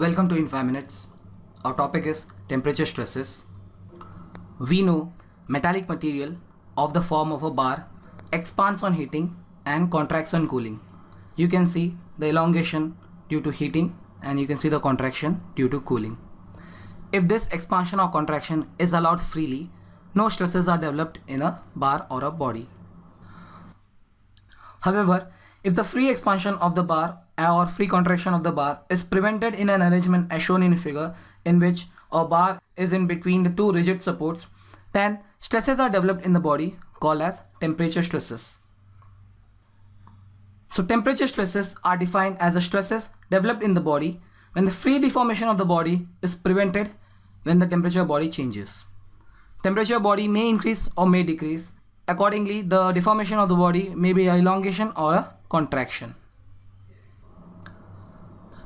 Welcome to In 5 Minutes. Our topic is temperature stresses. We know metallic material of the form of a bar expands on heating and contracts on cooling. You can see the elongation due to heating and you can see the contraction due to cooling. If this expansion or contraction is allowed freely, no stresses are developed in a bar or a body. However, if the free expansion of the bar or free contraction of the bar is prevented in an arrangement as shown in a figure in which a bar is in between the two rigid supports, then stresses are developed in the body called as temperature stresses. So temperature stresses are defined as the stresses developed in the body when the free deformation of the body is prevented when the temperature of body changes. Temperature of body may increase or may decrease. Accordingly, the deformation of the body may be an elongation or a contraction.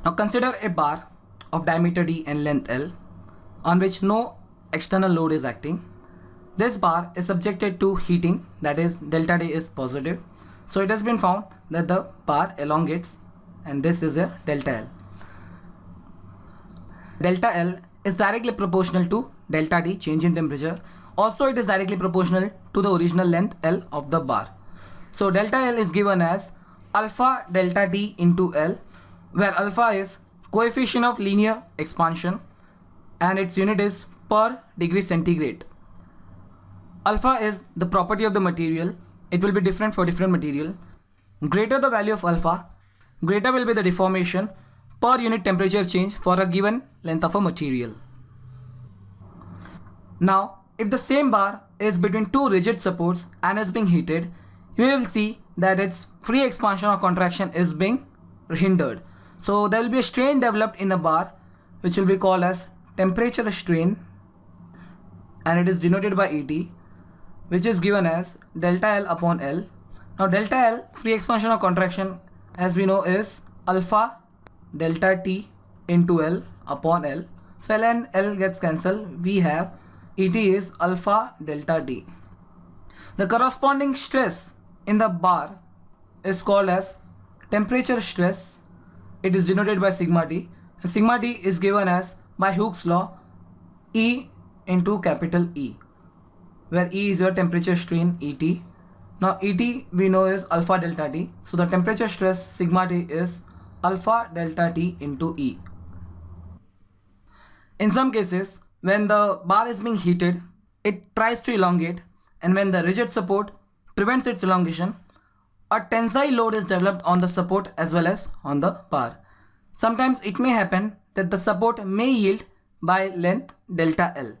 Now consider a bar of diameter d and length L on which no external load is acting. This bar is subjected to heating, that is delta D is positive. So it has been found that the bar elongates and this is a delta L. Delta L is directly proportional to delta D change in temperature. Also it is directly proportional to the original length L of the bar. So delta L is given as alpha delta D into L, where alpha is coefficient of linear expansion and its unit is per degree centigrade. Alpha is the property of the material. It will be different for different material. Greater the value of alpha, greater will be the deformation per unit temperature change for a given length of a material. Now, if the same bar is between two rigid supports and is being heated, you will see that its free expansion or contraction is being hindered. So there will be a strain developed in the bar which will be called as temperature strain, and it is denoted by Et, which is given as delta L upon L. Now delta L, free expansion or contraction, as we know, is alpha delta T into L upon L. So L and L gets cancelled. We have Et is alpha delta D. The corresponding stress in the bar is called as temperature stress. It is denoted by sigma T. And sigma T is given as, by Hooke's law, E into capital E, where E is your temperature strain Et. Now Et we know is alpha delta T. So the temperature stress sigma T is alpha delta T into E. In some cases, when the bar is being heated, it tries to elongate, and when the rigid support prevents its elongation, a tensile load is developed on the support as well as on the bar. Sometimes it may happen that the support may yield by length delta L.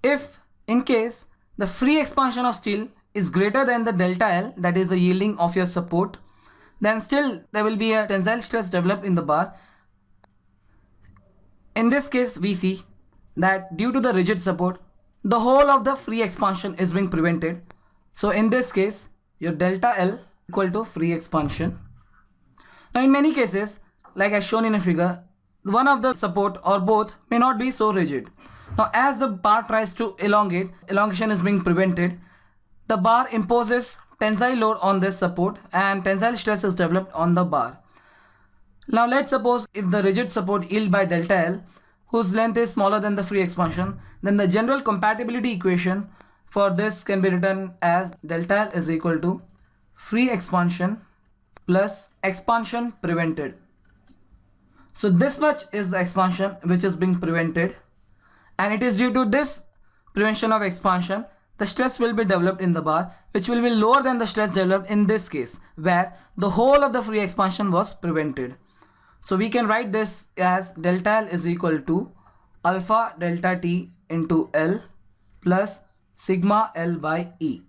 If in case the free expansion of steel is greater than the delta L, that is the yielding of your support, then still there will be a tensile stress developed in the bar. In this case, we see that due to the rigid support, the whole of the free expansion is being prevented. So in this case, your delta L equal to free expansion. Now in many cases, like as shown in a figure, one of the support or both may not be so rigid. Now as the bar tries to elongate, elongation is being prevented. The bar imposes tensile load on this support and tensile stress is developed on the bar. Now let's suppose if the rigid support yield by delta L, whose length is smaller than the free expansion, then the general compatibility equation for this can be written as delta L is equal to free expansion plus expansion prevented. So this much is the expansion which is being prevented, and it is due to this prevention of expansion the stress will be developed in the bar, which will be lower than the stress developed in this case where the whole of the free expansion was prevented. So we can write this as delta L is equal to alpha delta T into L plus sigma L by E.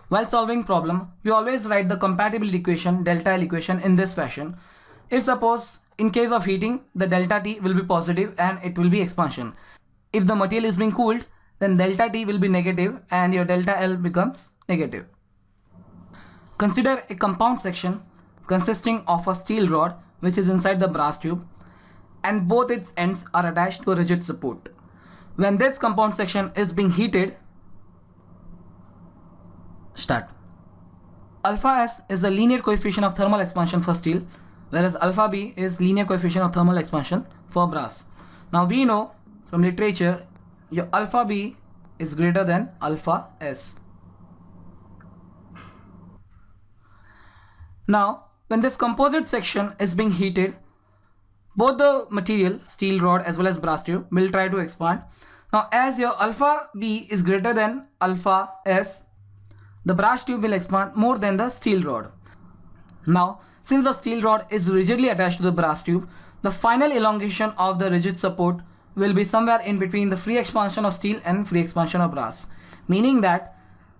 While solving problem, we always write the compatibility equation, delta L equation, in this fashion. If suppose in case of heating, the delta T will be positive and it will be expansion. If the material is being cooled, then delta T will be negative and your delta L becomes negative. Consider a compound section consisting of a steel rod which is inside the brass tube and both its ends are attached to a rigid support. When this compound section is being heated, Alpha S is the linear coefficient of thermal expansion for steel, whereas alpha B is linear coefficient of thermal expansion for brass. Now we know from literature your alpha B is greater than alpha S. Now when this composite section is being heated, both the material, steel rod as well as brass tube, will try to expand. Now as your alpha B is greater than alpha S, the brass tube will expand more than the steel rod. Now since the steel rod is rigidly attached to the brass tube, the final elongation of the rigid support will be somewhere in between the free expansion of steel and free expansion of brass, meaning that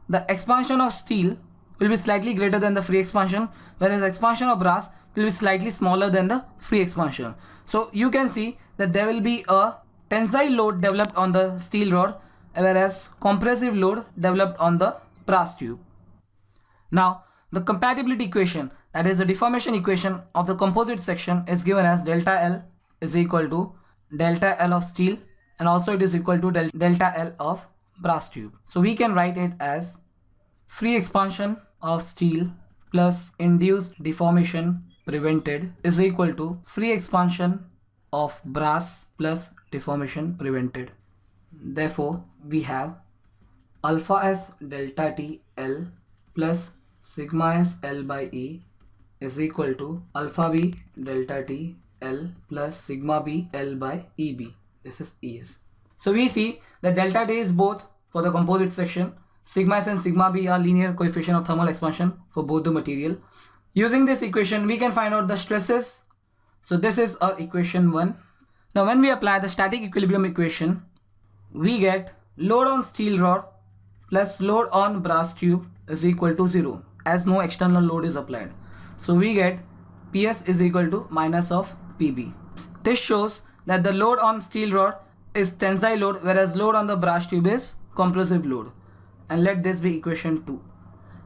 the expansion of steel will be slightly greater than the free expansion, whereas expansion of brass will be slightly smaller than the free expansion. So you can see that there will be a tensile load developed on the steel rod, whereas compressive load developed on the brass tube. Now the compatibility equation, that is the deformation equation of the composite section, is given as delta L is equal to delta L of steel, and also it is equal to delta L of brass tube. So we can write it as free expansion of steel plus induced deformation prevented is equal to free expansion of brass plus deformation prevented. Therefore we have alpha S delta T L plus sigma S L by E is equal to alpha B delta T L plus sigma B L by EB. This is ES. So we see that delta T is both for the composite section. Sigma S and sigma B are linear coefficient of thermal expansion for both the material. Using this equation, we can find out the stresses. So this is our equation 1. Now when we apply the static equilibrium equation, we get load on steel rod plus load on brass tube is equal to 0, as no external load is applied. So we get PS is equal to minus of PB. This shows that the load on steel rod is tensile load, whereas load on the brass tube is compressive load. And let this be equation 2.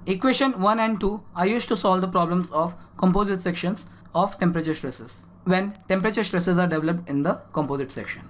Equation 1 and 2 are used to solve the problems of composite sections of temperature stresses, when temperature stresses are developed in the composite section.